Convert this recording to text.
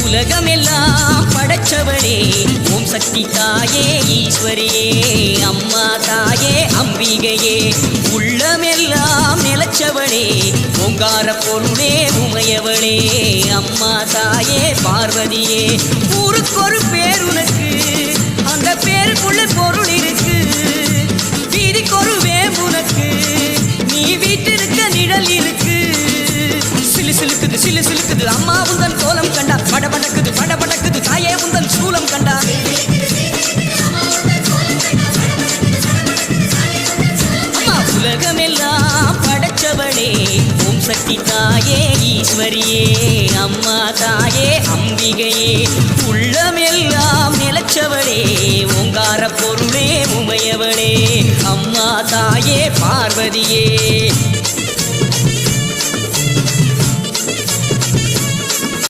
உலகமெல்லாம் படைச்சவளே ஓம் சக்தி தாயே ஈஸ்வரியே அம்மா தாயே அம்பிகையே உள்ளமெல்லாம் நிலச்சவளே ஓங்கார பொருளே உமையவளே அம்மா தாயே பார்வதியே ஊருக்கொரு பேர் உனக்கு அந்த பேருக்குள்ள பொருள் இருக்கு வீதிக்கொரு வேம்புனக்கு நீ வீட்டிருக்க நிழல் இருக்கு சிலு சிலுக்குது சிலு சிலுக்குது அம்மா உந்தன் கோலம் கண்டா படபடக்குது தாயே உந்தன் சூலம் கண்டா அம்மா உலகமெல்லாம் படைச்சவளே ஓம் சக்தி தாயே ஈஸ்வரியே அம்மா தாயே அம்பிகையே உள்ளமெல்லாம் நிலச்சவளே ஓங்கார பொருளே உமையவளே அம்மா தாயே பார்வதியே